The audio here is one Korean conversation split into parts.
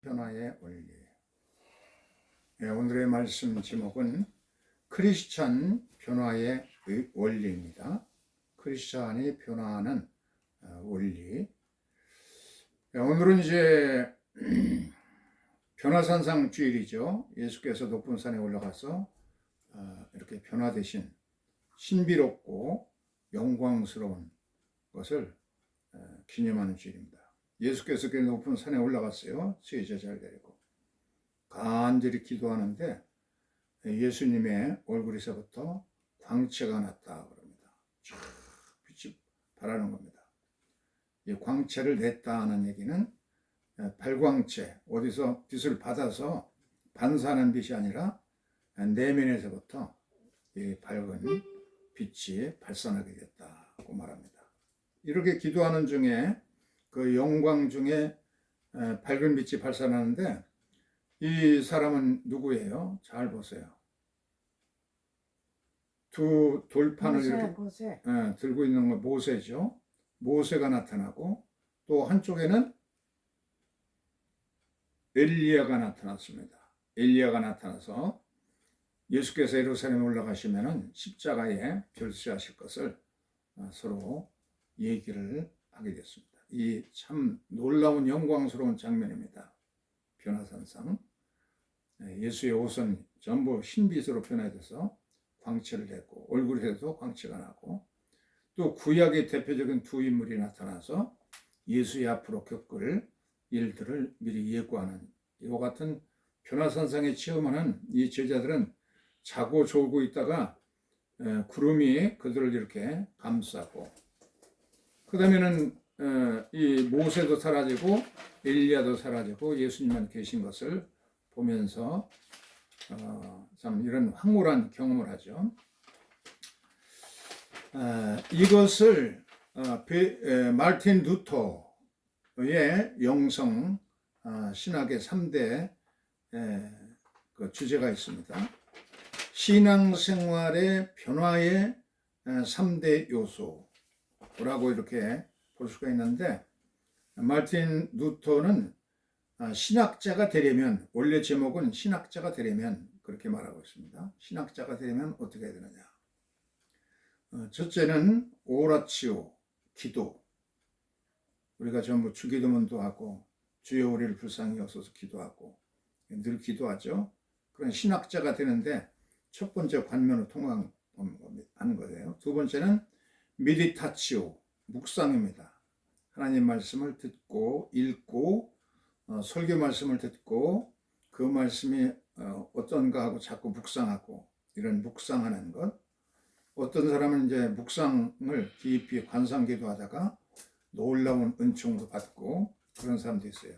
변화의 원리. 오늘의 말씀 제목은 크리스찬 변화의 원리입니다. 크리스찬이 변화하는 원리. 오늘은 이제 변화산상 주일이죠. 예수께서 높은 산에 올라가서 이렇게 변화되신 신비롭고 영광스러운 것을 기념하는 주일입니다. 예수께서 그 높은 산에 올라갔어요. 세 제자를 데리고 간절히 기도하는데 예수님의 얼굴에서부터 광채가 났다 그럽니다. 쫙 빛이 발하는 겁니다. 이 광채를 냈다 하는 얘기는 발광체, 어디서 빛을 받아서 반사하는 빛이 아니라 내면에서부터 이 밝은 빛이 발산하게 됐다고 말합니다. 이렇게 기도하는 중에 그 영광 중에 밝은 빛이 발산하는데 이 사람은 누구예요? 잘 보세요. 두 돌판을 이렇게 들고 있는 건 모세죠. 모세가 나타나고 또 한쪽에는 엘리야가 나타났습니다. 엘리야가 나타나서 예수께서 예루살렘에 올라가시면은 십자가에 별세하실 것을 서로 얘기를 하게 됐습니다. 이 참 놀라운 영광스러운 장면입니다. 변화산상. 예수의 옷은 전부 흰빛으로 변화돼서 광채를 냈고 얼굴에도 광채가 나고 또 구약의 대표적인 두 인물이 나타나서 예수의 앞으로 겪을 일들을 미리 예고하는 이와 같은 변화산상에 체험하는 이 제자들은 자고 졸고 있다가 구름이 그들을 이렇게 감싸고 그 다음에는 이 모세도 사라지고 엘리야도 사라지고 예수님만 계신 것을 보면서 참 이런 황홀한 경험을 하죠. 이것을 마르틴 루터의 영성 신학의 3대 그 주제가 있습니다. 신앙생활의 변화의 3대 요소라고 이렇게 볼 수가 있는데 마르틴 루터는 신학자가 되려면 원래 제목은 신학자가 되려면 그렇게 말하고 있습니다. 신학자가 되려면 어떻게 해야 되느냐. 첫째는 오라치오, 기도. 우리가 전부 주기도문도 하고 주여 우리를 불쌍히 여소서 기도하고 늘 기도하죠. 그런 신학자가 되는데 첫 번째 관문을 통하는 거예요. 두 번째는 메디타치오, 묵상입니다. 하나님 말씀을 듣고 읽고 설교 말씀을 듣고 그 말씀이 어떤가 하고 자꾸 묵상하고 이런 묵상하는 것. 어떤 사람은 이제 묵상을 깊이 관상기도 하다가 놀라운 은총도 받고 그런 사람도 있어요.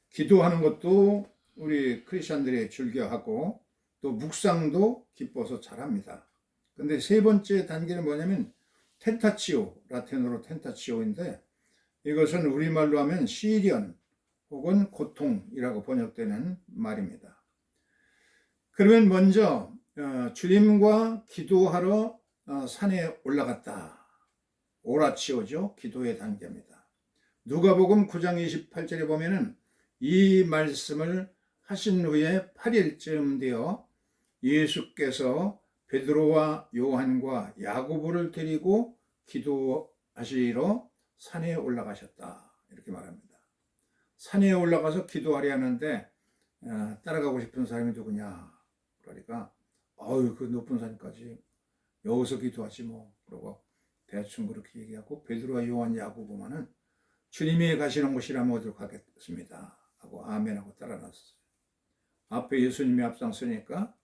기도하는 것도 우리 크리스천들이 즐겨하고 또 묵상도 기뻐서 잘합니다. 근데 세 번째 단계는 뭐냐면 텐타치오, 라틴어로 텐타치오인데 이것은 우리말로 하면 시련 혹은 고통이라고 번역되는 말입니다. 그러면 먼저 주님과 기도하러 산에 올라갔다. 오라치오죠. 기도의 단계입니다. 누가복음 9장 28절에 보면은 이 말씀을 하신 후에 8일쯤 되어 예수께서 베드로와 요한과 야고보를 데리고 기도하시러 산에 올라가셨다. 이렇게 말합니다. 산에 올라가서 기도하려 하는데 따라가고 싶은 사람이 누구냐? 그러니까 그 높은 산까지 여기서 기도하지 뭐. 그러고 대충 그렇게 얘기하고 베드로와 요한 야고보만은 주님이 가시는 곳이라면 어디로 가겠습니다 하고 아멘하고 따라 나섰어요. 앞에 예수님이 앞장서니까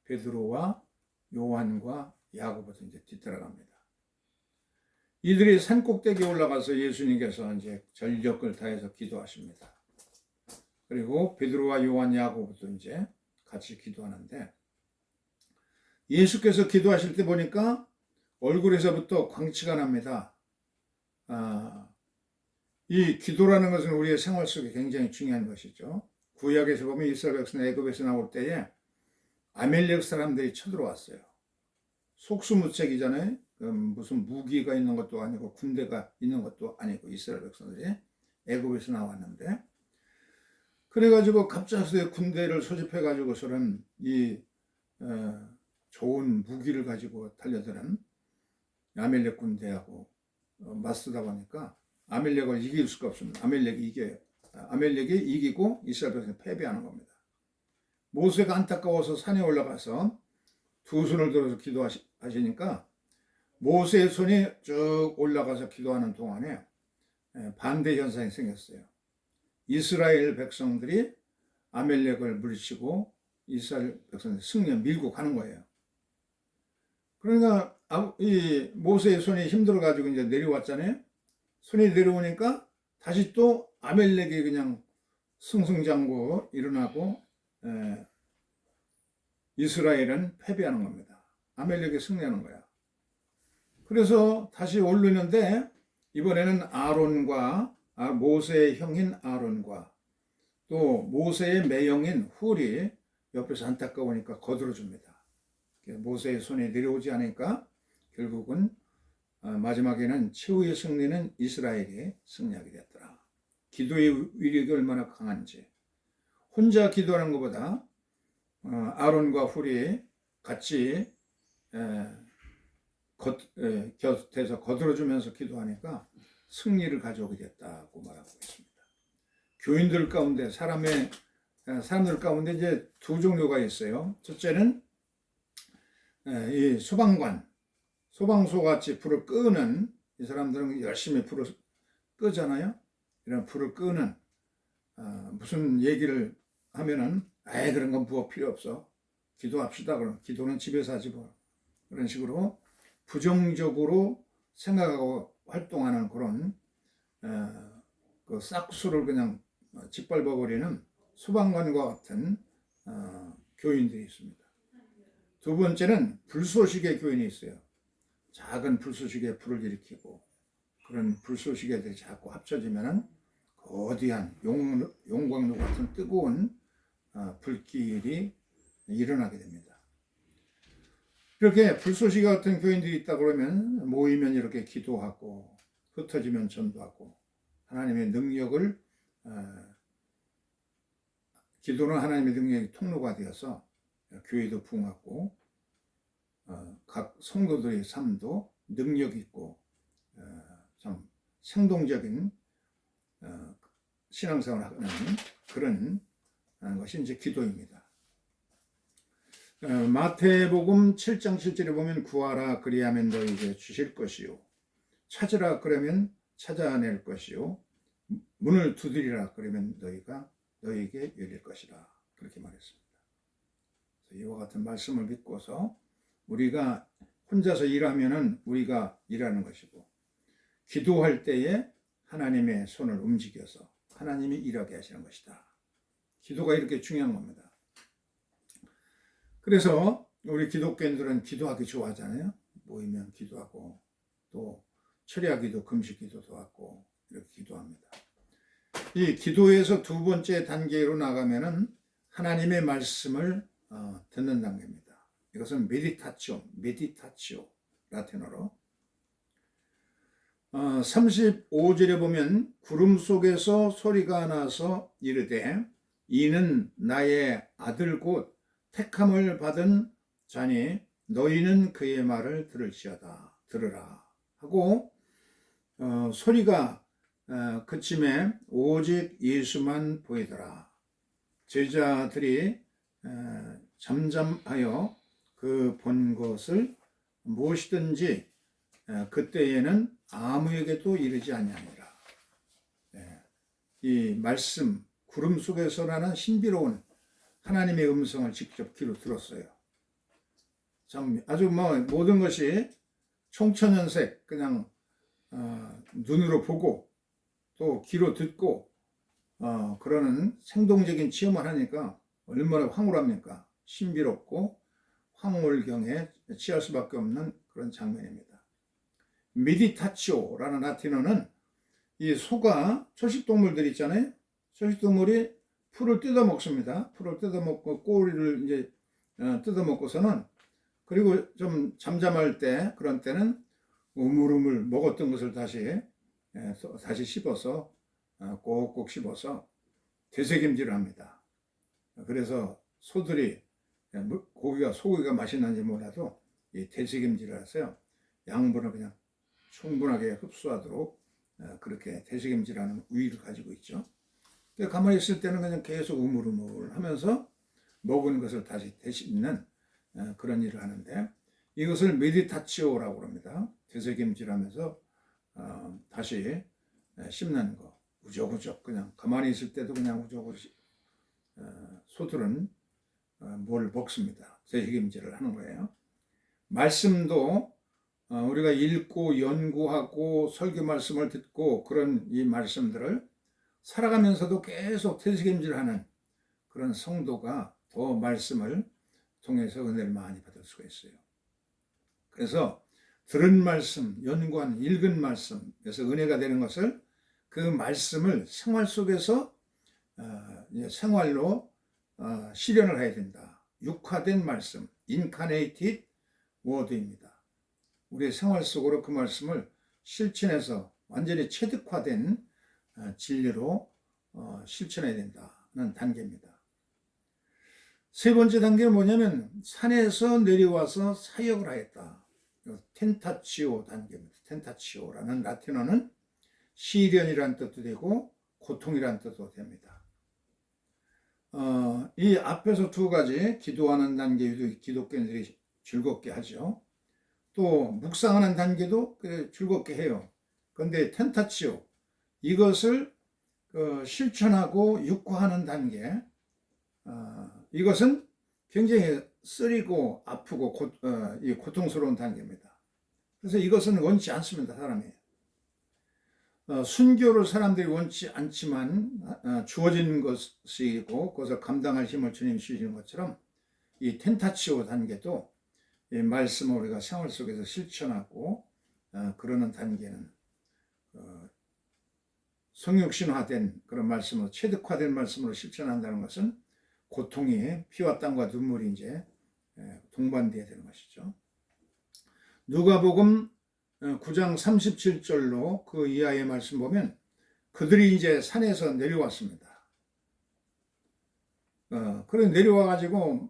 베드로와 요한과 야고보도 이제 뒤따라갑니다. 이들이 산 꼭대기에 올라가서 예수님께서 이제 전력을 다해서 기도하십니다. 그리고 베드로와 요한, 야고보도 이제 같이 기도하는데 예수께서 기도하실 때 보니까 얼굴에서부터 광채가 납니다. 이 기도라는 것은 우리의 생활 속에 굉장히 중요한 것이죠. 구약에서 보면 이스라엘 백성이 애굽에서 나올 때에 아멜렉 사람들이 쳐들어왔어요. 속수무책이잖아요. 무슨 무기가 있는 것도 아니고 군대가 있는 것도 아니고 이스라엘 백성들이 애굽에서 나왔는데 그래가지고 갑작스레 군대를 소집해가지고서는 이 좋은 무기를 가지고 달려드는 아멜렉 군대하고 맞서다 보니까 아멜렉을 이길 수가 없습니다. 아멜렉이 이기고 이스라엘 백성이 패배하는 겁니다. 모세가 안타까워서 산에 올라가서 두 손을 들어서 기도하시니까 모세의 손이 쭉 올라가서 기도하는 동안에 반대 현상이 생겼어요. 이스라엘 백성들이 아멜렉을 물리치고 이스라엘 백성들이 승리에 밀고 가는 거예요. 그러니까 이 모세의 손이 힘들어가지고 이제 내려왔잖아요. 손이 내려오니까 다시 또 아멜렉이 그냥 승승장구 일어나고 이스라엘은 패배하는 겁니다. 아멜렉이 승리하는 거야. 그래서 다시 올리는데 이번에는 모세의 형인 아론과 또 모세의 매형인 훌이 옆에서 안타까우니까 거들어줍니다. 모세의 손에 내려오지 않으니까 결국은 마지막에는 최후의 승리는 이스라엘이 승리하게 됐더라. 기도의 위력이 얼마나 강한지. 혼자 기도하는 것보다 아론과 훌이 같이 곁에서 거들어주면서 기도하니까 승리를 가져오게 됐다고 말하고 있습니다. 교인들 가운데 사람들 가운데 이제 두 종류가 있어요. 첫째는 이 소방소 같이 불을 끄는 이 사람들은 열심히 불을 끄잖아요. 이런 불을 끄는 무슨 얘기를 하면은 그런 건 부엌 필요 없어. 기도합시다. 그럼 기도는 집에서 하지 뭐. 그런 식으로 부정적으로 생각하고 활동하는 그런 그 싹수를 그냥 짓밟아버리는 소방관과 같은 교인들이 있습니다. 두 번째는 불쏘시개 교인이 있어요. 작은 불쏘시개에 불을 일으키고 그런 불쏘시개들이 자꾸 합쳐지면은 거대한 용광로 같은 뜨거운 불길이 일어나게 됩니다. 이렇게 불쏘시개 같은 교인들이 있다 그러면 모이면 이렇게 기도하고 흩어지면 전도하고 하나님의 능력을 기도는 하나님의 능력의 통로가 되어서 교회도 부흥하고 각 성도들의 삶도 능력 있고 참 생동적인 신앙생활을 하는 그런 것이 이제 기도입니다. 마태복음 7장 7절에 보면 구하라 그리하면 너희에게 주실 것이요 찾으라 그러면 찾아낼 것이요 문을 두드리라 그러면 너희에게 열릴 것이라 그렇게 말했습니다. 이와 같은 말씀을 믿고서 우리가 혼자서 일하면은 우리가 일하는 것이고 기도할 때에 하나님의 손을 움직여서 하나님이 일하게 하시는 것이다. 기도가 이렇게 중요한 겁니다. 그래서 우리 기독교인들은 기도하기 좋아하잖아요. 모이면 기도하고 또 철야기도 금식기도도 하고 이렇게 기도합니다. 이 기도에서 두 번째 단계로 나가면은 하나님의 말씀을 듣는 단계입니다. 이것은 메디타치오 라틴어로 35절에 보면 구름 속에서 소리가 나서 이르되 이는 나의 아들 곧 택함을 받은 자니 너희는 그의 말을 들으라 하고 소리가 그침에 오직 예수만 보이더라. 제자들이 잠잠하여 그 본 것을 무엇이든지 그때에는 아무에게도 이르지 아니하니라. 이 말씀 구름 속에서라는 신비로운 하나님의 음성을 직접 귀로 들었어요. 참 아주 모든 것이 총천연색 그냥 눈으로 보고 또 귀로 듣고 그러는 생동적인 체험을 하니까 얼마나 황홀합니까? 신비롭고 황홀경에 취할 수밖에 없는 그런 장면입니다. 메디타치오라는 라틴어는 이 소가 초식동물들 있잖아요. 초식동물이 풀을 뜯어 먹습니다. 풀을 뜯어 먹고 꼬리를 이제 뜯어 먹고서는 그리고 좀 잠잠할 때 그런 때는 우물우물 먹었던 것을 다시 씹어서 꼭꼭 씹어서 되새김질을 합니다. 그래서 소들이 소고기가 맛있는지 몰라도 이 되새김질을 해서요, 양분을 그냥 충분하게 흡수하도록 그렇게 되새김질하는 우위를 가지고 있죠. 가만히 있을 때는 그냥 계속 우물우물 하면서 먹은 것을 다시 되씹는 그런 일을 하는데, 이것을 메디타치오라고 합니다. 되새김질하면서 다시 씹는 거. 우적우적 그냥 가만히 있을 때도 그냥 우적우적 소들은 뭘 먹습니다. 되새김질을 하는 거예요. 말씀도 우리가 읽고 연구하고 설교 말씀을 듣고 그런 이 말씀들을 살아가면서도 계속 되새김질하는 그런 성도가 더 말씀을 통해서 은혜를 많이 받을 수가 있어요. 그래서 들은 말씀, 연구한 읽은 말씀에서 은혜가 되는 것을, 그 말씀을 생활 속에서 생활로 실현을 해야 된다. 육화된 말씀, incarnated word입니다. 우리의 생활 속으로 그 말씀을 실천해서 완전히 체득화된 진리로 실천해야 된다는 단계입니다. 세 번째 단계는 뭐냐면 산에서 내려와서 사역을 하였다. 텐타치오 단계입니다. 텐타치오라는 라틴어는 시련이란 뜻도 되고 고통이란 뜻도 됩니다. 이 앞에서 두 가지 기도하는 단계도 기독교인들이 즐겁게 하죠. 또 묵상하는 단계도 즐겁게 해요. 그런데 텐타치오, 이것을 실천하고 육화하는 단계, 이것은 굉장히 쓰리고 아프고 고통스러운 단계입니다. 그래서 이것은 원치 않습니다, 사람이. 순교를 사람들이 원치 않지만 주어진 것이고 그것을 감당할 힘을 주님 주시는 것처럼 이 텐타치오 단계도 이 말씀을 우리가 생활 속에서 실천하고 그러는 단계는 성육신화된 그런 말씀으로, 체득화된 말씀으로 실천한다는 것은 고통이 피와 땀과 눈물이 이제 동반돼야 되는 것이죠. 누가복음 9장 37절로 그 이하의 말씀 보면 그들이 이제 산에서 내려왔습니다. 그래 내려와 가지고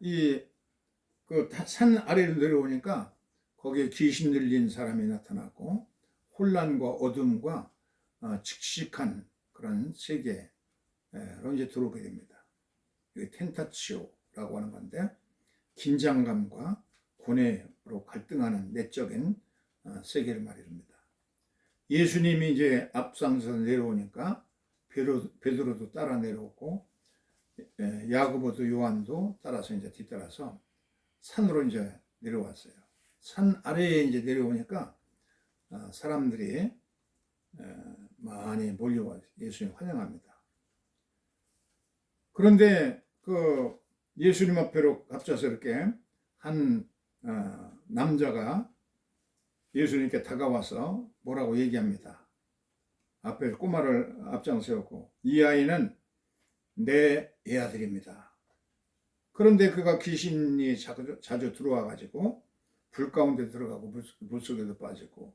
이 그 산 아래로 내려오니까 거기에 귀신 들린 사람이 나타나고 혼란과 어둠과 칙칙한 그런 세계로 이제 들어오게 됩니다. 이게 텐타치오라고 하는 건데, 긴장감과 고뇌로 갈등하는 내적인 세계를 말입니다. 예수님이 이제 앞장서서 내려오니까 베드로도 따라 내려오고 야고보도 요한도 따라서 이제 뒤따라서 산으로 이제 내려왔어요. 산 아래에 이제 내려오니까 사람들이 많이 몰려와 예수님 환영합니다. 그런데 그 예수님 앞으로 갑자서 이렇게 한 남자가 예수님께 다가와서 뭐라고 얘기합니다. 앞에 꼬마를 앞장 세웠고, 이 아이는 내 애아들입니다. 그런데 그가 귀신이 자주 들어와 가지고 불 가운데 들어가고 물속에도 빠지고,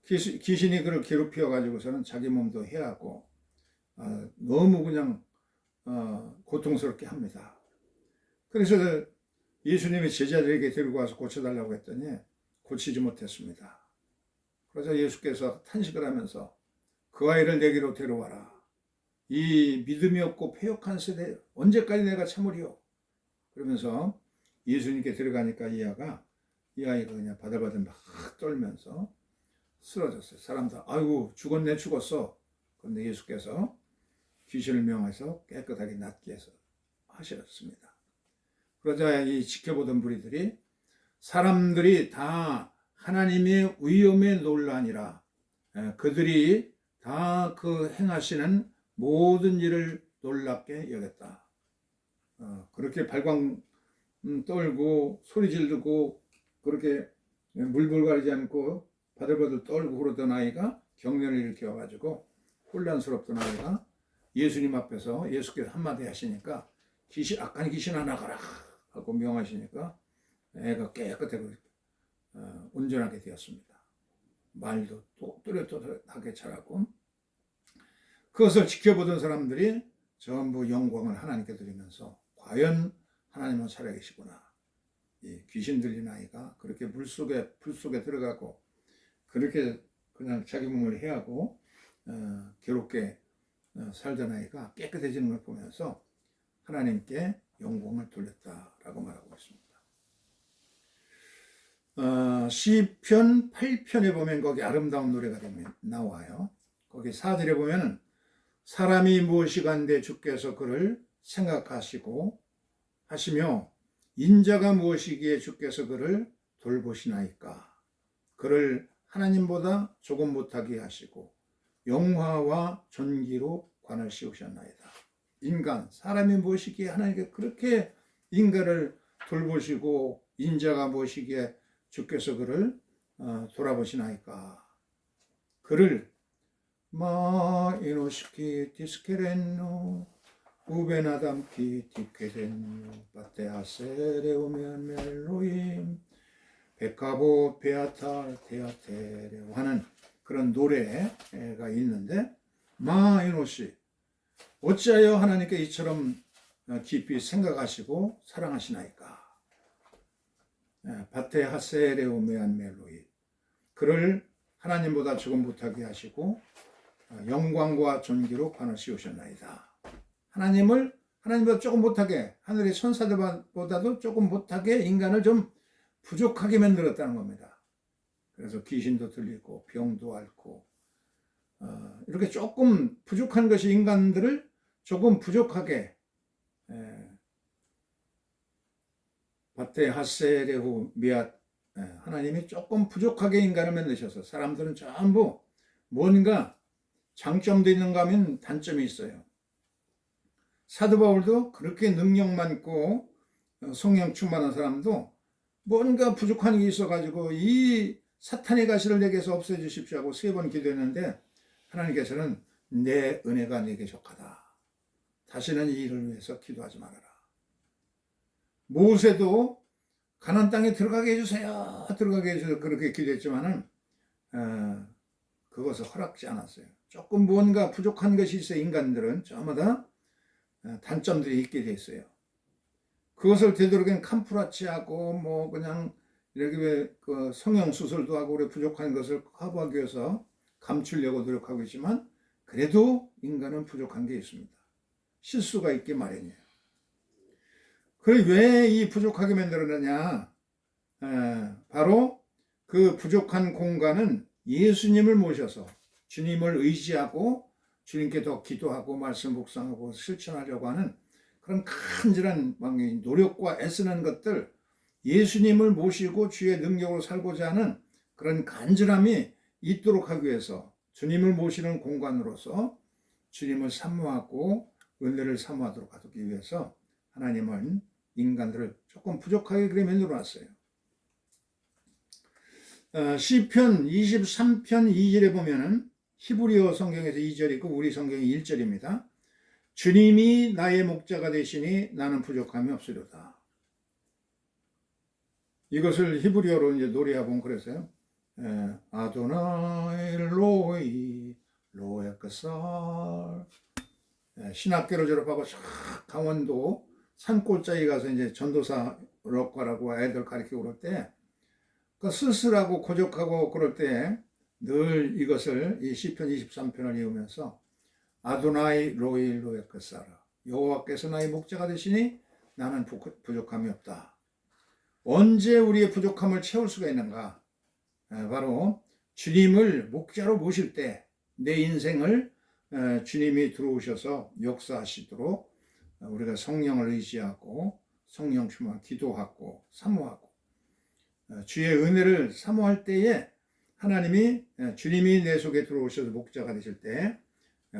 귀신이 그를 괴롭혀 가지고서는 자기 몸도 해하고 너무 그냥 고통스럽게 합니다. 그래서 예수님이 제자들에게 데리고 와서 고쳐달라고 했더니 고치지 못했습니다. 그래서 예수께서 탄식을 하면서 그 아이를 내게로 데려와라. 이 믿음이 없고 패역한 세대 언제까지 내가 참으리요? 그러면서 예수님께 들어가니까 이 아이가 그냥 바들바들 막 떨면서 쓰러졌어요. 사람들 아이고 죽었네 죽었어. 그런데 예수께서 귀신을 명해서 깨끗하게 낫게 해서 하셨습니다. 그러자 이 지켜보던 무리들이 사람들이 다 하나님의 위엄에 놀라니라. 그들이 다 그 행하시는 모든 일을 놀랍게 여겼다. 그렇게 발광 떨고 소리 지르고 그렇게 물불가리지 않고 바들바들 떨고 그러던 아이가 경련을 일으켜가지고 혼란스럽던 아이가 예수님 앞에서 예수께서 한마디 하시니까 악한 귀신아 나가라 하고 명하시니까 애가 깨끗하고 온전하게 되었습니다. 말도 또 또렷하게 자라고, 그것을 지켜보던 사람들이 전부 영광을 하나님께 드리면서 과연 하나님은 살아계시구나. 이 귀신 들린 아이가 그렇게 불 속에 들어가고 그렇게 그냥 자기 몸을 해하고 괴롭게 살던 아이가 깨끗해지는 걸 보면서 하나님께 영광을 돌렸다라고 말하고 있습니다. 시편 8편에 보면 거기 아름다운 노래가 나와요. 거기 4절에 보면은 사람이 무엇이간데 주께서 그를 생각하시고 하시며 인자가 무엇이기에 주께서 그를 돌보시나이까. 그를 하나님보다 조금 못하게 하시고 영화와 존귀로 관을 씌우셨나이다. 인간, 사람이 무엇이기에 하나님께 그렇게 인간을 돌보시고 인자가 무엇이기에 주께서 그를 돌아보시나이까. 그를 마 이노스키 디스케렌노 우베나담키 디케렌노 바테아세레오면 멜로임 베카보 베아탈 테아테레 하는 그런 노래가 있는데 마 이노시 어찌하여 하나님께 이처럼 깊이 생각하시고 사랑하시나이까. 바테하세레오메안 멜로이 그를 하나님보다 조금 못하게 하시고 영광과 존귀로 관을 씌우셨나이다. 하나님보다 조금 못하게 하늘의 천사들보다도 조금 못하게 인간을 좀 부족하게 만들었다는 겁니다. 그래서 귀신도 들리고 병도 앓고 이렇게 조금 부족한 것이 인간들을 조금 부족하게 바테 하세레후 미앗 하나님이 조금 부족하게 인간을 만드셔서 사람들은 전부 뭔가 장점도 있는가 하면 단점이 있어요. 사도 바울도 그렇게 능력 많고 성령 충만한 사람도 뭔가 부족한 게 있어가지고 이 사탄의 가시를 내게서 없애주십시오 하고 3번 기도했는데 하나님께서는 내 은혜가 내게 족하다. 다시는 이 일을 위해서 기도하지 말아라. 모세도 가나안 땅에 들어가게 해주세요. 그렇게 기도했지만은 그것을 허락지 않았어요. 조금 뭔가 부족한 것이 있어요. 인간들은 저마다 단점들이 있게 돼 있어요. 그것을 되도록이면 캄프라치하고 뭐 그냥 이렇게 그 성형 수술도 하고 그래 부족한 것을 커버하기 위해서 감추려고 노력하고 있지만 그래도 인간은 부족한 게 있습니다. 실수가 있기 마련이에요. 그래 왜 이 부족하게 만들었느냐? 바로 그 부족한 공간은 예수님을 모셔서 주님을 의지하고 주님께 더 기도하고 말씀 묵상하고 실천하려고 하는 그런 간절한 노력과 애쓰는 것들, 예수님을 모시고 주의 능력으로 살고자 하는 그런 간절함이 있도록 하기 위해서 주님을 모시는 공간으로서 주님을 사모하고 은혜를 사모하도록 하기 위해서 하나님은 인간들을 조금 부족하게 그렇게 만들어놨어요. 시편 23편 2절에 보면은 히브리어 성경에서 2절이고 우리 성경이 1절입니다. 주님이 나의 목자가 되시니 나는 부족함이 없으리로다. 이것을 히브리어로 이제 노래하고 그랬어요. 아도나이 로이 로에크살. 신학교를 졸업하고 강원도 산골짜기 가서 이제 전도사 럭과라고 애들 가르치고 그럴 때 그 쓸쓸하고 고적하고 그럴 때 늘 이것을 이 시편 23편을 읽으면서 아도나이 로이 로에크사라 여호와께서 나의 목자가 되시니 나는 부족함이 없다. 언제 우리의 부족함을 채울 수가 있는가? 바로 주님을 목자로 모실 때 내 인생을 주님이 들어오셔서 역사하시도록 우리가 성령을 의지하고 성령 충만 기도하고 사모하고 주의 은혜를 사모할 때에 하나님이 주님이 내 속에 들어오셔서 목자가 되실 때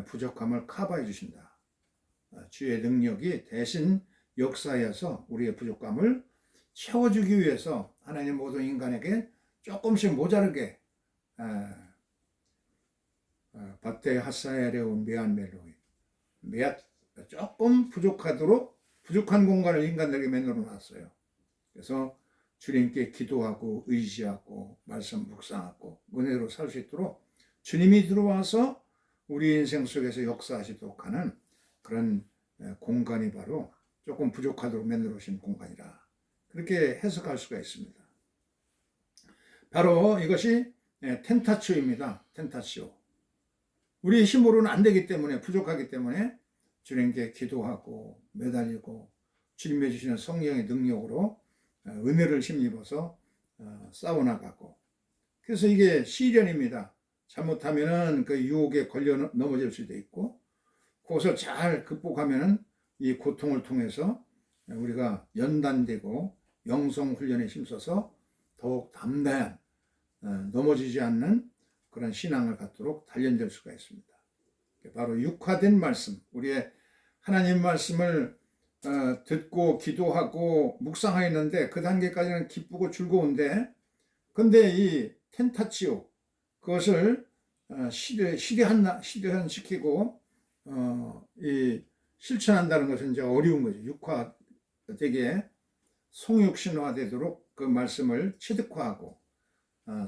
부족함을 커버해 주신다. 주의 능력이 대신 역사하여서 우리의 부족함을 채워주기 위해서 하나님 모든 인간에게 조금씩 모자르게 바테 하사에레온 메안멜로이 조금 부족하도록 부족한 공간을 인간들에게 만들어 놨어요. 그래서 주님께 기도하고 의지하고 말씀 묵상하고 은혜로 살 수 있도록 주님이 들어와서 우리 인생 속에서 역사하시도록 하는 그런 공간이 바로 조금 부족하도록 만들어 오신 공간이라 그렇게 해석할 수가 있습니다. 바로 이것이 텐타치오입니다. 텐타치오. 우리의 힘으로는 안 되기 때문에, 부족하기 때문에 주님께 기도하고 매달리고 주님의 주시는 성령의 능력으로 은혜를 힘입어서 싸워나가고, 그래서 이게 시련입니다. 잘못하면은 그 유혹에 걸려 넘어질 수도 있고, 그것을 잘 극복하면은 이 고통을 통해서 우리가 연단되고 영성 훈련에 힘써서 더욱 담대한, 넘어지지 않는 그런 신앙을 갖도록 단련될 수가 있습니다. 바로 육화된 말씀, 우리의 하나님 말씀을 듣고 기도하고 묵상하였는데 그 단계까지는 기쁘고 즐거운데, 근데 이 텐타치오, 그것을 실현시키고 이 실천한다는 것은 이제 어려운 거죠. 육화되게 성육신화되도록 그 말씀을 체득화하고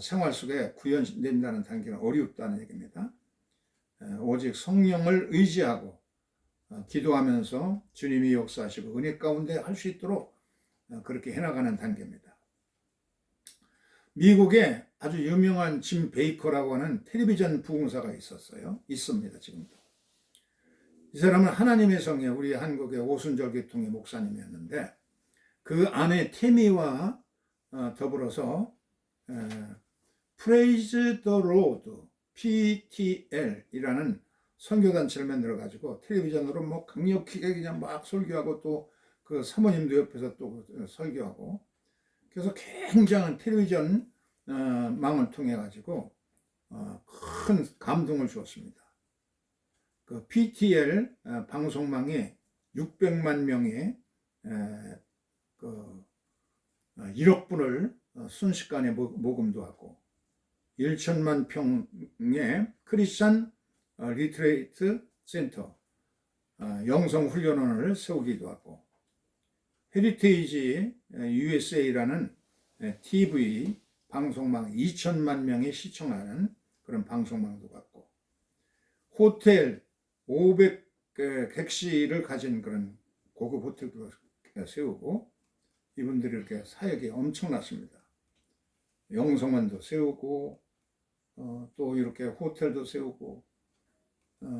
생활 속에 구현된다는 단계는 어렵다는 얘기입니다. 오직 성령을 의지하고 기도하면서 주님이 역사하시고 은혜 가운데 할 수 있도록 그렇게 해나가는 단계입니다. 미국에 아주 유명한 짐 베이커라고 하는 텔레비전 부흥사가 있습니다. 지금도. 이 사람은 하나님의 성에, 우리 한국의 오순절 교통의 목사님이었는데, 그 아내 태미와 더불어서 Praise the Lord, PTL이라는 선교단체를 만들어가지고 텔레비전으로 뭐 강력하게 그냥 막 설교하고, 또 그 사모님도 옆에서 또 설교하고, 그래서 굉장한 텔레비전 망을 통해 가지고 큰 감동을 주었습니다. 그 PTL 방송망이 600만 명의 그 1억 분을 순식간에 모금도 하고, 1천만 평의 크리스찬 리트레이트 센터, 영성훈련원을 세우기도 하고, 헤리테이지 USA라는 TV 방송망 2천만 명이 시청하는 그런 방송망도 갖고, 호텔 500객실을 가진 그런 고급 호텔도 세우고, 이분들이 이렇게 사역이 엄청났습니다. 영성원도 세우고 또 이렇게 호텔도 세우고,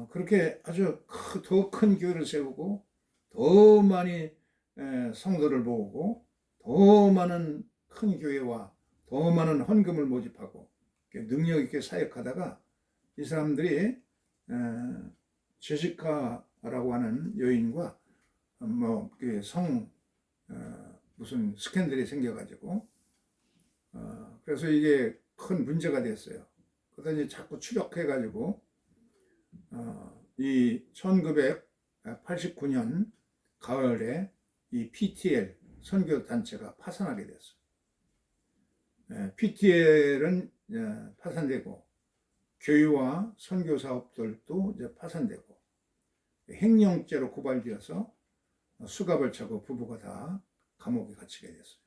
그렇게 아주 더 큰 교회를 세우고, 더 많이 성도를 모으고, 더 많은 큰 교회와 더 많은 헌금을 모집하고 능력 있게 사역하다가, 이 사람들이 제시카라고 하는 여인과 무슨 스캔들이 생겨가지고 그래서 이게 큰 문제가 됐어요. 그러더니 자꾸 추적해가지고 이 1989년 가을에 이 PTL 선교 단체가 파산하게 됐어요. PTL은 파산되고, 교회와 선교 사업들도 이제 파산되고, 횡령죄로 고발되어서 수갑을 차고 부부가 다 감옥에 갇히게 됐어요.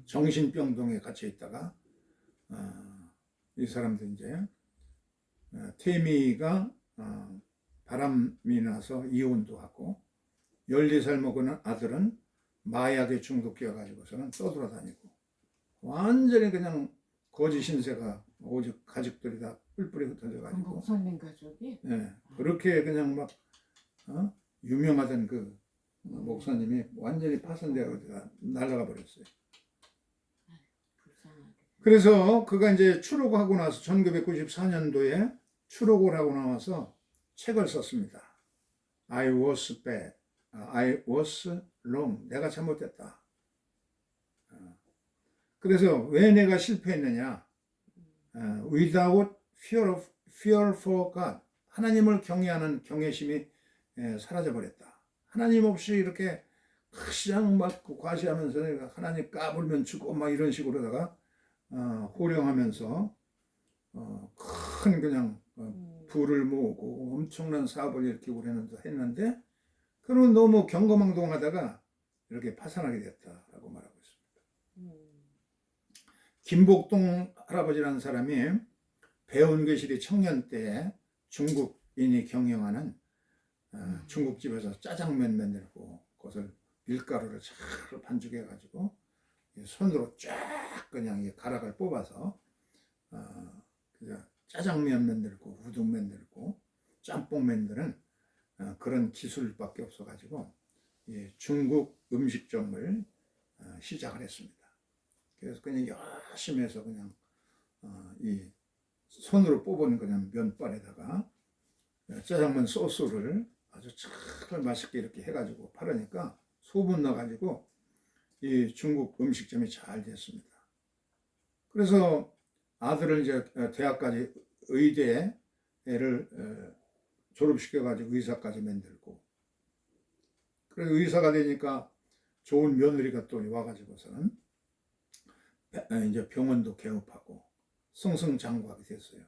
정신병동에 갇혀 있다가 이 사람들 이제 태미가 바람이 나서 이혼도 하고, 14살 먹은 아들은 마약에 중독되어 가지고서는 떠돌아다니고, 완전히 그냥 거짓 신세가 오직 가족들이 다 뿔뿔이 흩어져 가지고, 목사님 가족이? 네, 그렇게 그냥 막 유명하던 그 목사님이 완전히 파산되어 날아가 버렸어요. 그래서 그가 이제 출옥하고 나서 1994년도에 출옥을 하고 나와서 책을 썼습니다. I was bad. I was wrong. 내가 잘못됐다. 그래서 왜 내가 실패했느냐? Without fear for God. 하나님을 경외하는 경외심이 사라져버렸다. 하나님 없이 이렇게 그냥 막 과시하면서 하나님 까불면 죽고 막 이런 식으로다가 호령하면서 큰 그냥 부를 모으고 엄청난 사업을 일으키고 했는데, 그러면 너무 경거망동하다가 이렇게 파산하게 됐다라고 말하고 있습니다. 김복동 할아버지라는 사람이 배운교실이 청년 때 중국인이 경영하는 중국집에서 짜장면 만들고 그것을 밀가루를 잘 반죽해 가지고 손으로 쫙 그냥 이 가락을 뽑아서 그냥 짜장면 만들고 우동 만들고 짬뽕 만드는 그런 기술밖에 없어 가지고 중국 음식점을 시작을 했습니다. 그래서 그냥 열심히 해서 그냥 이 손으로 뽑은 그냥 면발에다가 짜장면 소스를 아주 잘 맛있게 이렇게 해가지고 팔으니까 소문 나가지고 이 중국 음식점이 잘 됐습니다. 그래서 아들을 이제 대학까지 의대를 졸업시켜가지고 의사까지 만들고, 그래서 의사가 되니까 좋은 며느리가 또 와가지고서는 이제 병원도 개업하고 승승장구하게 됐어요.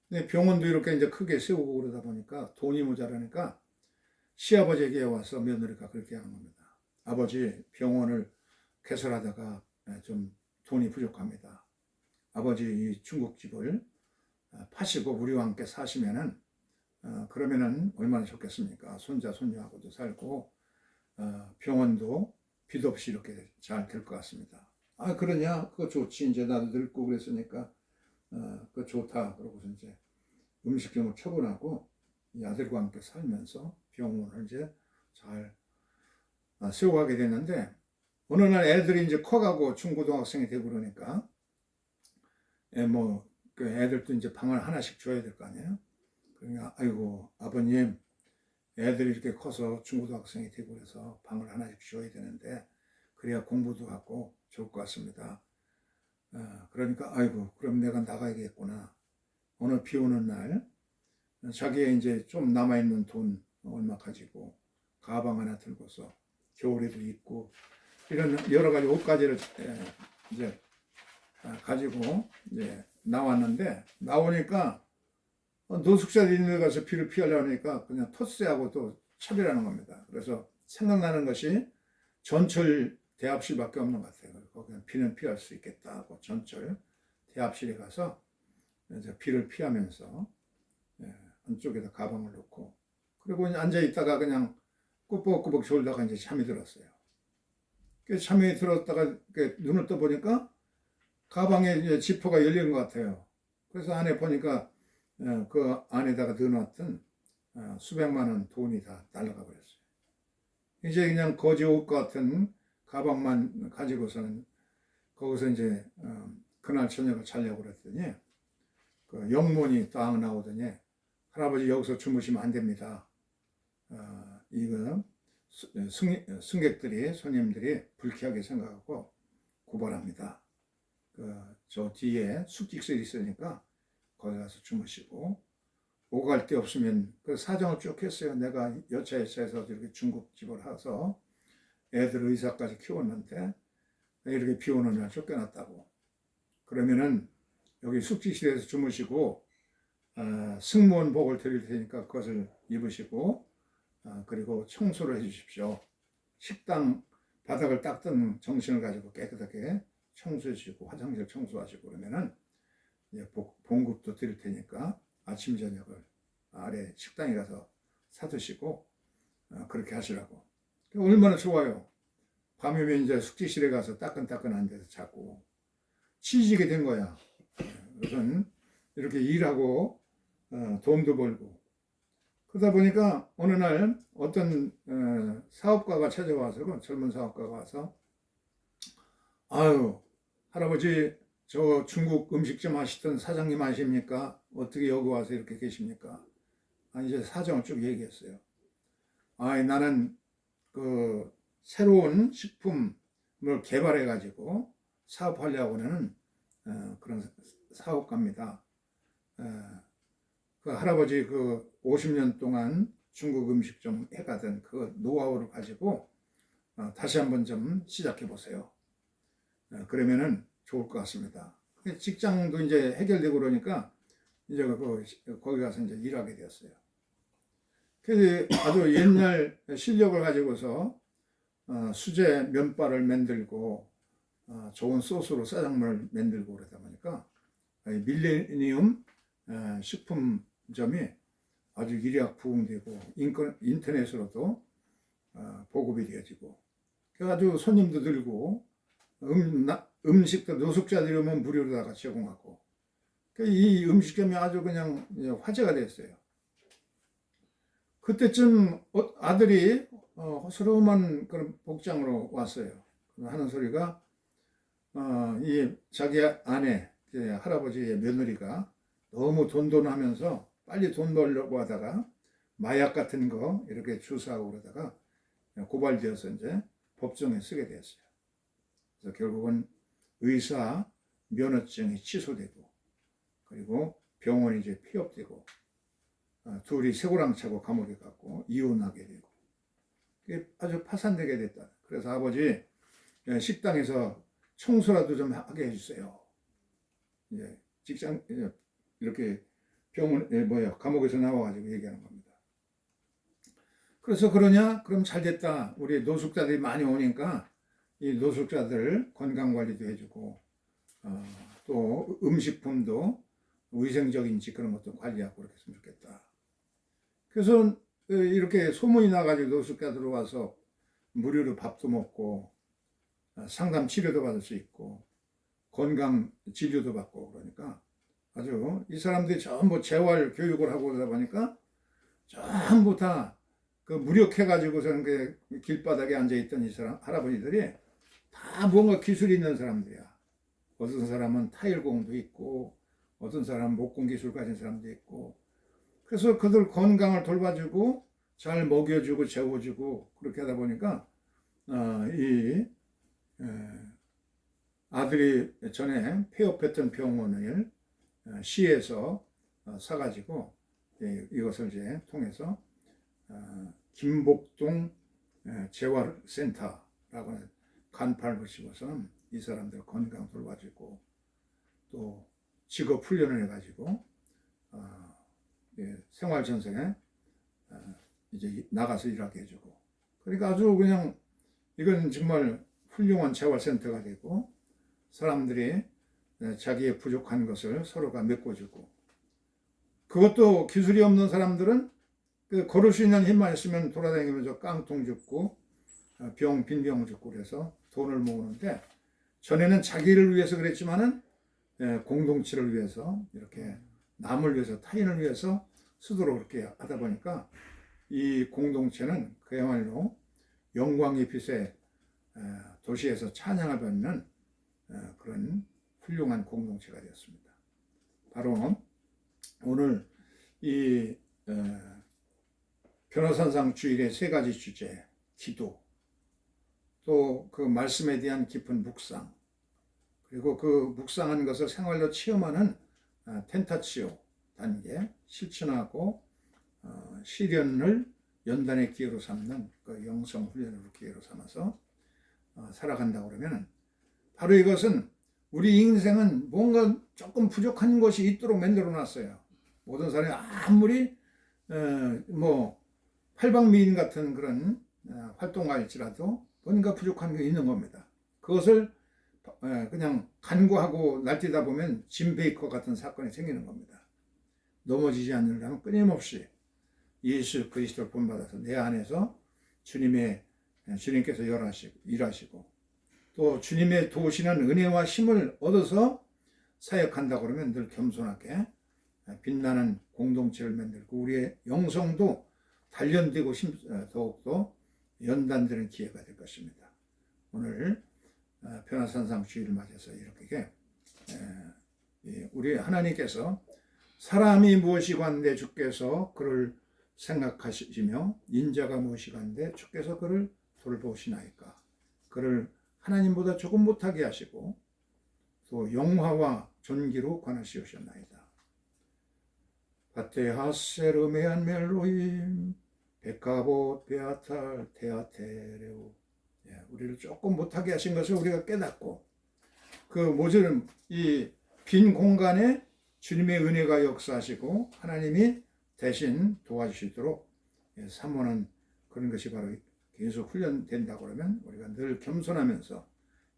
근데 병원도 이렇게 이제 크게 세우고 그러다 보니까 돈이 모자라니까 시아버지에게 와서 며느리가 그렇게 하는 겁니다. 아버지, 병원을 개설하다가 좀 돈이 부족합니다. 아버지 이 중국집을 파시고 우리와 함께 사시면은 그러면은 얼마나 좋겠습니까? 손자 손녀하고도 살고 병원도 빚 없이 이렇게 잘 될 것 같습니다. 아, 그러냐? 그거 좋지. 이제 나도 늙고 그랬으니까 그거 좋다. 그러고서 이제 음식점을 처분하고 이 아들과 함께 살면서 병원을 이제 잘 세워가게 됐는데, 어느 날 애들이 이제 커가고 중고등학생이 되고 그러니까 그 애들도 이제 방을 하나씩 줘야 될 거 아니에요. 그러니까 아이고 아버님, 애들이 이렇게 커서 중고등학생이 되고 그래서 방을 하나씩 줘야 되는데 그래야 공부도 하고 좋을 것 같습니다. 그러니까 아이고 그럼 내가 나가야겠구나. 오늘 비 오는 날 자기의 이제 좀 남아있는 돈 얼마 가지고 가방 하나 들고서 겨울에도 입고 이런 여러 가지 옷가지를 이제 가지고 이제 나왔는데, 나오니까 노숙자들 있는 데 가서 비를 피하려고 하니까 그냥 토스하고 또 차별하는 겁니다. 그래서 생각나는 것이 전철 대합실밖에 없는 것 같아요. 거기는 비는 피할 수 있겠다 하고 전철 대합실에 가서 이제 비를 피하면서 안쪽에다 가방을 놓고, 그리고 앉아 있다가 그냥 꾸벅꾸벅 졸다가 이제 잠이 들었어요. 그 잠이 들었다가 눈을 떠 보니까 가방에 이제 지퍼가 열린 것 같아요. 그래서 안에 보니까 그 안에다가 넣어놨던 수백만 원 돈이 다 날아가 버렸어요. 이제 그냥 거지 옷 같은 가방만 가지고서는 거기서 이제 그날 저녁을 자려고 그랬더니 그 영문이 딱 나오더니 할아버지 여기서 주무시면 안 됩니다. 이거 승객들이 손님들이 불쾌하게 생각하고 고발합니다. 저 뒤에 숙직실이 있으니까 거기 가서 주무시고 오갈 데 없으면 그 사정을 쭉 했어요. 내가 여차여차해서 이렇게 중국집을 해서 애들 의사까지 키웠는데 이렇게 비 오는 날 쫓겨났다고. 그러면은 여기 숙직실에서 주무시고 승무원복을 드릴 테니까 그것을 입으시고 그리고 청소를 해주십시오. 식당 바닥을 닦던 정신을 가지고 깨끗하게 청소해 주시고 화장실 청소하시고 그러면은 봉급도 드릴 테니까 아침 저녁을 아래 식당에 가서 사드시고 그렇게 하시라고. 얼마나 좋아요. 밤이면 이제 숙직실에 가서 따끈따끈한 데서 자고 취직이 된 거야. 우선 이렇게 일하고 돈도 벌고, 그러다 보니까 어느 날 어떤 사업가가 찾아와서, 젊은 사업가가 와서 아유 할아버지 저 중국 음식점 하시던 사장님 아십니까? 어떻게 여기 와서 이렇게 계십니까? 이제 사정을 쭉 얘기했어요. 나는 그 새로운 식품을 개발해 가지고 사업하려고 하는 그런 사업가입니다. 그 할아버지 그 50년 동안 중국 음식점 해가던 그 노하우를 가지고 다시 한번 좀 시작해 보세요. 그러면은 좋을 것 같습니다. 직장도 이제 해결되고 그러니까 이제 거기 가서 이제 일하게 되었어요. 그래서 아주 옛날 실력을 가지고서 수제 면발을 만들고 좋은 소스로 짜장면을 만들고 그러다 보니까 밀레니엄 식품점이 아주 일약부응되고 인터넷으로도 보급이 되어지고 아주 손님도 늘고 음식도 노숙자들이 오면 무료로다가 제공하고 이 음식점이 아주 그냥 화제가 됐어요. 그때쯤 아들이 허스름한 그런 복장으로 왔어요. 하는 소리가 이 자기 아내 할아버지의 며느리가 너무 돈돈하면서 빨리 돈 벌려고 하다가 마약 같은 거 이렇게 주사하고 그러다가 고발되어서 이제 법정에 쓰게 되었어요. 그래서 결국은 의사 면허증이 취소되고 그리고 병원이 이제 폐업되고 둘이 쇠고랑 차고 감옥에 갔고 이혼하게 되고 그게 아주 파산되게 됐다. 그래서 아버지 식당에서 청소라도 좀 하게 해주세요. 직장 이렇게 병원 감옥에서 나와가지고 얘기하는 겁니다. 그래서 그러냐? 그럼 잘 됐다. 우리 노숙자들이 많이 오니까 이 노숙자들 건강 관리도 해주고 또 음식품도 위생적인지 그런 것도 관리하고 그렇게 했으면 좋겠다. 그래서 이렇게 소문이 나가지고 노숙자들 와서 무료로 밥도 먹고 상담 치료도 받을 수 있고 건강 진료도 받고 그러니까 아주 이 사람들이 전부 재활 교육을 하고 그러다 보니까 전부 다 그 무력해가지고서는 그 길바닥에 앉아있던 이 사람 할아버지들이 다 뭔가 기술이 있는 사람들이야. 어떤 사람은 타일공도 있고 어떤 사람은 목공 기술 가진 사람도 있고 그래서 그들 건강을 돌봐주고 잘 먹여주고 재워주고 그렇게 하다 보니까 이 아들이 전에 폐업했던 병원을 시에서 사가지고 이것을 이제 통해서 김복동 재활센터라고 간판을 붙이고서는 이 사람들 건강 돌봐주고 또 직업 훈련을 해가지고 생활 전생에 이제 나가서 일하게 해주고 그러니까 아주 그냥 이건 정말 훌륭한 재활센터가 되고 사람들이 자기의 부족한 것을 서로가 메꿔주고 그것도 기술이 없는 사람들은 걸을 수 있는 힘만 있으면 돌아다니면서 깡통 줍고 빈병 줍고 그래서 돈을 모으는데 전에는 자기를 위해서 그랬지만은 공동체를 위해서 이렇게 남을 위해서 타인을 위해서 쓰도록 그렇게 하다 보니까 이 공동체는 그야말로 영광의 빛에 도시에서 찬양을 받는 그런 훌륭한 공동체가 되었습니다. 바로 오늘 이 변호사상 주일의 세 가지 주제, 기도, 또 그 말씀에 대한 깊은 묵상, 그리고 그 묵상한 것을 생활로 체험하는 텐타치오 단계, 실천하고 실현을 연단의 기회로 삼는 그 영성 훈련으로 기회로 삼아서 살아간다고 그러면 바로 이것은 우리 인생은 뭔가 조금 부족한 것이 있도록 만들어 놨어요. 모든 사람이 아무리 팔방미인 같은 그런 활동가일지라도 뭔가 부족한 게 있는 겁니다. 그것을 그냥 간구하고 날뛰다 보면 짐 베이커 같은 사건이 생기는 겁니다. 넘어지지 않으려면 끊임없이 예수 그리스도를 본받아서 내 안에서 주님께서 일하시고 또 주님의 도우시는 은혜와 힘을 얻어서 사역한다고 그러면 늘 겸손하게 빛나는 공동체를 만들고 우리의 영성도 단련되고 더욱더 연단되는 기회가 될 것입니다. 오늘 변화산상 주일을 맞아서 이렇게 우리 하나님께서 사람이 무엇이고 한데 주께서 그를 생각하시며 인자가 무엇이고 한데 주께서 그를 돌보시나이까. 그를 하나님보다 조금 못하게 하시고 또 영화와 존귀로 관하시옵셨나이다. 바테하세르메안 멜로임 베카봇 베아탈 테아테레오. 우리를 조금 못하게 하신 것을 우리가 깨닫고 그 모든 이 빈 공간에 주님의 은혜가 역사하시고 하나님이 대신 도와주시도록 사모하는 그런 것이 바로 계속 훈련된다고 그러면 우리가 늘 겸손하면서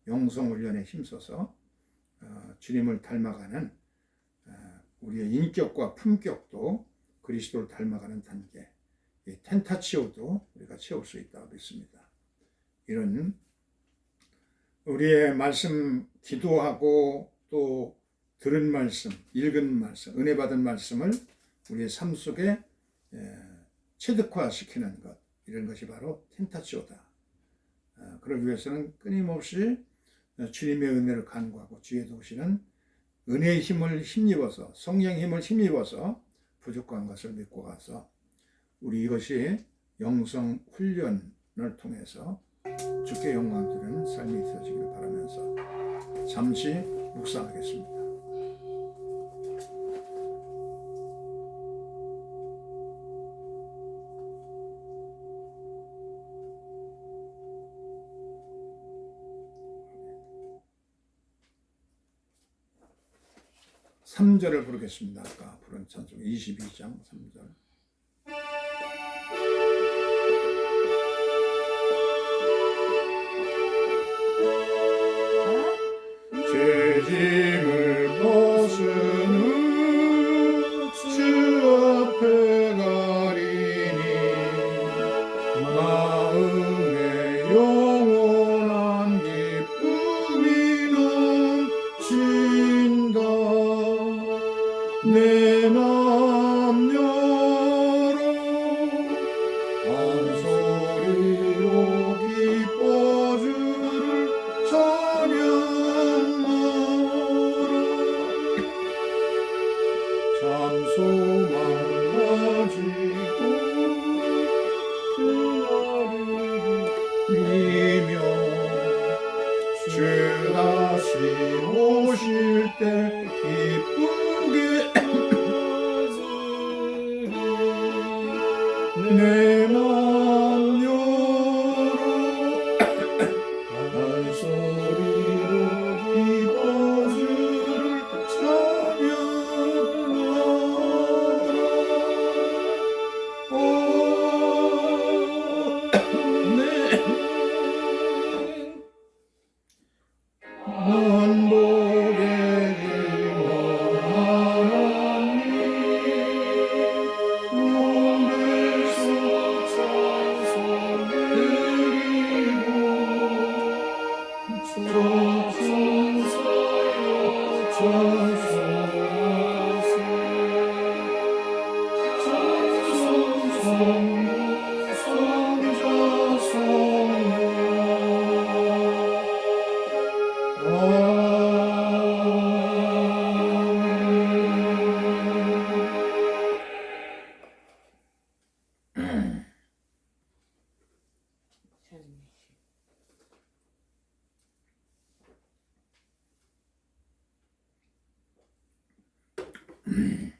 영성 훈련에 힘써서 주님을 닮아가는 우리의 인격과 품격도 그리스도를 닮아가는 단계, 이 텐타치오도 우리가 채울 수 있다고 믿습니다. 이런 우리의 말씀, 기도하고 또 들은 말씀, 읽은 말씀, 은혜 받은 말씀을 우리의 삶 속에 체득화시키는 것, 이런 것이 바로 텐타치오다. 그러기 위해서는 끊임없이 주님의 은혜를 간구하고 주의 도우시는 은혜의 힘을 힘입어서, 성령의 힘을 힘입어서 부족한 것을 믿고 가서 우리 이것이 영성 훈련을 통해서 주께 영광 드리는 삶이 있어지길 바라면서 잠시 묵상하겠습니다. 삼 절을 부르겠습니다. 아까 부른 찬송 22장 3절. 죄짐을 벗은 후 주 앞에 가리니 마음에 영원한 기쁨이 넘친다. 내 남녀로 한 소리로 기뻐주를 참 소망 가지고 기다리며 주 다시 오실 때 기쁘게 내 남녀로 한 소리로 기뻐주를 만복의 기원하나님 문배속 찬송 드리고 천천사여 찬송하세 찬송성부 성자성령 아멘.